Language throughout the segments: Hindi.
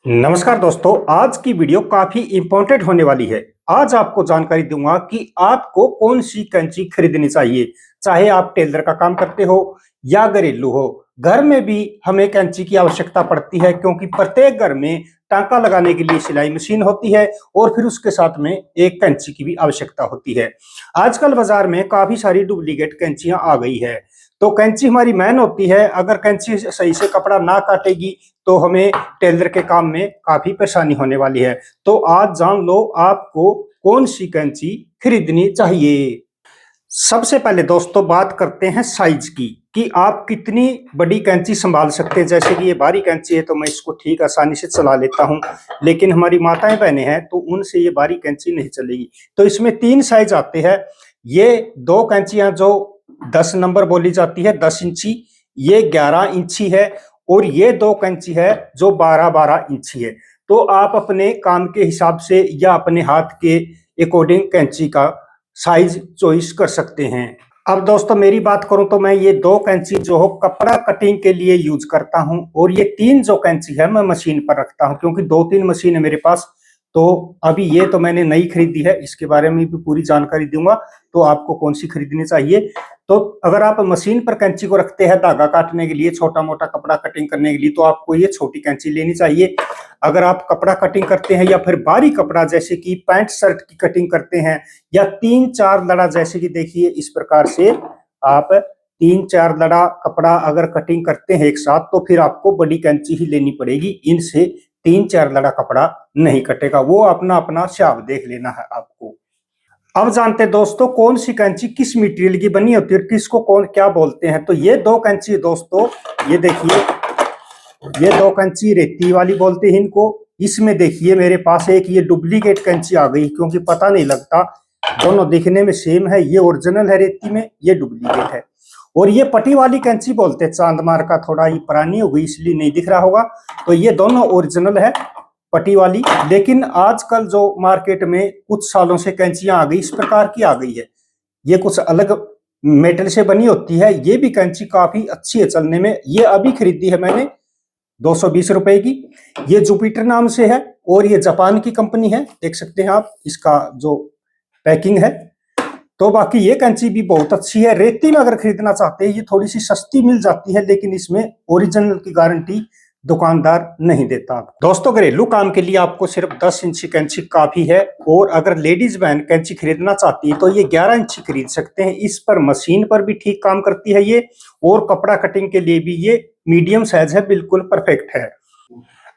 नमस्कार दोस्तों, आज की वीडियो काफी इंपॉर्टेंट होने वाली है। आज आपको जानकारी दूंगा कि आपको कौन सी कैंची खरीदनी चाहिए। चाहे आप टेलर का काम करते हो या घरेलू हो, घर में भी हमें कैंची की आवश्यकता पड़ती है क्योंकि प्रत्येक घर में टांका लगाने के लिए सिलाई मशीन होती है और फिर उसके साथ में एक कैंची की भी आवश्यकता होती है। आजकल बाजार में काफी सारी डुप्लीकेट कैंचियां आ गई है। तो कैंची हमारी मैन होती है, अगर कैंची सही से कपड़ा ना काटेगी तो हमें टेलर के काम में काफी परेशानी होने वाली है। तो आज जान लो आपको कौन सी कैंची खरीदनी चाहिए। सबसे पहले दोस्तों बात करते हैं साइज की कि आप कितनी बड़ी कैंची संभाल सकते हैं। जैसे कि ये भारी कैंची है तो मैं इसको ठीक आसानी से चला लेता हूं, लेकिन हमारी माताएं बहनें हैं तो उनसे ये भारी कैंची नहीं चलेगी। तो इसमें 3 साइज आते हैं। ये 2 कैंचियां जो 10 नंबर बोली जाती है 10 इंची, ये 11 इंची है और ये 2 कैंची है जो 12-12 इंची है। तो आप अपने काम के हिसाब से या अपने हाथ के अकॉर्डिंग कैंची का साइज चॉइस कर सकते हैं। अब दोस्तों मेरी बात करूं तो मैं ये 2 कैंची जो हो कपड़ा कटिंग के लिए यूज करता हूं और ये 3 जो कैंची है मैं मशीन पर रखता हूं क्योंकि 2-3 मशीन है मेरे पास। तो अभी ये तो मैंने नई खरीदी है, इसके बारे में भी पूरी जानकारी दूंगा तो आपको कौन सी खरीदनी चाहिए। तो अगर आप मशीन पर कैंची को रखते हैं धागा काटने के लिए, छोटा मोटा कपड़ा कटिंग करने के लिए, तो आपको ये छोटी कैंची लेनी चाहिए। अगर आप कपड़ा कटिंग करते हैं या फिर बारी कपड़ा जैसे कि पैंट शर्ट की कटिंग करते हैं या 3-4 लड़ा, जैसे कि देखिए इस प्रकार से आप 3-4 लड़ा कपड़ा अगर कटिंग करते हैं एक साथ तो फिर आपको बड़ी कैंची ही लेनी पड़ेगी। इनसे 3-4 लड़ा कपड़ा नहीं कटेगा, वो अपना अपना हिसाब देख लेना है आपको। अब जानते हैं दोस्तों कौन सी कैंची किस मटेरियल की बनी होती है और किसको कौन क्या बोलते हैं। तो ये 2 कैंची दोस्तों, ये देखिए ये 2 कैंची रेती वाली बोलते हैं इनको। इसमें देखिए मेरे पास एक ये डुप्लीकेट कैंची आ गई क्योंकि पता नहीं लगता, दोनों दिखने में सेम है। ये ओरिजिनल है रेती में, ये डुप्लीकेट है। और ये पटी वाली कैंची बोलते हैं, चांदमार का, थोड़ा ये पुरानी हो गई इसलिए नहीं दिख रहा होगा। तो ये दोनों ओरिजिनल है पटी वाली। लेकिन आजकल जो मार्केट में कुछ सालों से कैंचियां आ गई इस प्रकार की आ गई है, ये कुछ अलग मेटल से बनी होती है। ये भी कैंची काफी अच्छी है चलने में। ये अभी खरीदी है मैंने 220 रुपए की। ये जुपिटर नाम से है और ये जापान की कंपनी है, देख सकते हैं आप इसका जो पैकिंग है। तो बाकी ये कैंची भी बहुत अच्छी है। रेती में अगर खरीदना चाहते हैं ये थोड़ी सी सस्ती मिल जाती है, लेकिन इसमें ओरिजिनल की गारंटी दुकानदार नहीं देता। दोस्तों घरेलू काम के लिए आपको सिर्फ 10 इंची कैंची काफी है और अगर लेडीज बहन कैंची खरीदना चाहती है तो ये 11 इंची खरीद सकते हैं। इस पर मशीन पर भी ठीक काम करती है ये, और कपड़ा कटिंग के लिए भी ये मीडियम साइज है, बिल्कुल परफेक्ट है।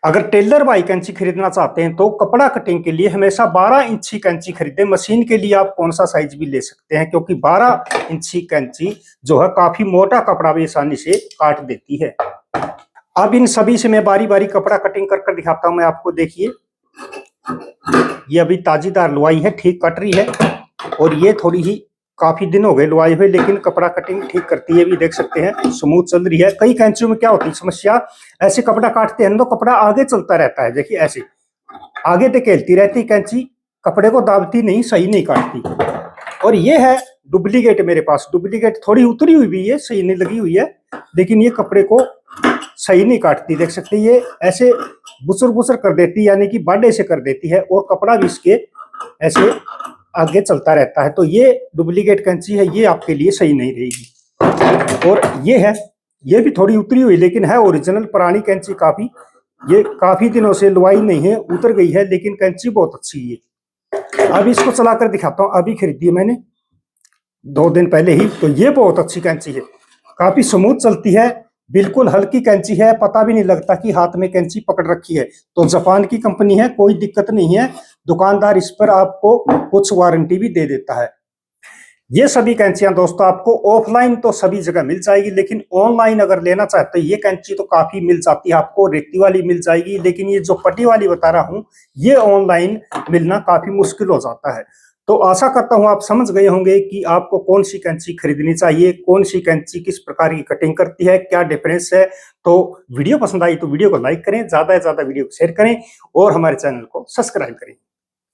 अगर टेलर भाई कैंची खरीदना चाहते हैं तो कपड़ा कटिंग के लिए हमेशा 12 इंची कैंची खरीदें। मशीन के लिए आप कौन सा साइज भी ले सकते हैं क्योंकि 12 इंची कैंची जो है काफी मोटा कपड़ा भी आसानी से काट देती है। अब इन सभी से मैं बारी बारी कपड़ा कटिंग कर दिखाता हूं मैं आपको। देखिए ये अभी ताजीदार लुआई है, ठीक कट रही है। और ये थोड़ी ही काफी दिन हो गए लुआई हुए, लेकिन कपड़ा कटिंग ठीक करती है, भी देख सकते हैं स्मूथ चल रही है। कई कैंचियों में क्या होती है समस्या, ऐसे कपड़ा काटते हैं तो कपड़ा आगे चलता रहता है। देखिए ऐसे आगे धकेलती रहती कैंची, कपड़े को दाबती नहीं, सही नहीं काटती। और ये है डुप्लीकेट मेरे पास। डुप्लीकेट थोड़ी उतरी हुई भी है, सही नहीं लगी हुई है, लेकिन ये कपड़े को सही नहीं काटती। देख सकते हैं ये ऐसे बुसर बुसर कर देती, यानी कि बाडे से कर देती है, और कपड़ा भी इसके ऐसे आगे चलता रहता है। तो ये डुप्लीकेट कैंची है, ये आपके लिए सही नहीं रहेगी। और ये है, ये भी थोड़ी उतरी हुई लेकिन है ओरिजिनल पुरानी कैंची काफी। ये काफी दिनों से लुआई नहीं है, उतर गई है, लेकिन कैंची बहुत अच्छी है। अब इसको चलाकर दिखाता हूँ। अभी खरीदी है मैंने 2 दिन पहले ही। तो ये बहुत अच्छी कैंची है, काफी स्मूथ चलती है, बिल्कुल हल्की कैंची है, पता भी नहीं लगता कि हाथ में कैंची पकड़ रखी है। तो जापान की कंपनी है, कोई दिक्कत नहीं है। दुकानदार इस पर आपको कुछ वारंटी भी दे देता है। ये सभी कैंचियां दोस्तों आपको ऑफलाइन तो सभी जगह मिल जाएगी, लेकिन ऑनलाइन अगर लेना चाहते हो ये कैंची तो काफी मिल जाती है आपको। रेती वाली मिल जाएगी, लेकिन ये जो पट्टी वाली बता रहा हूं ये ऑनलाइन मिलना काफी मुश्किल हो जाता है। तो आशा करता हूं आप समझ गए होंगे कि आपको कौन सी कैंची खरीदनी चाहिए, कौन सी कैंची किस प्रकार की कटिंग करती है, क्या डिफरेंस है। तो वीडियो पसंद आई तो वीडियो को लाइक करें, ज्यादा से ज्यादा वीडियो को शेयर करें और हमारे चैनल को सब्सक्राइब करें।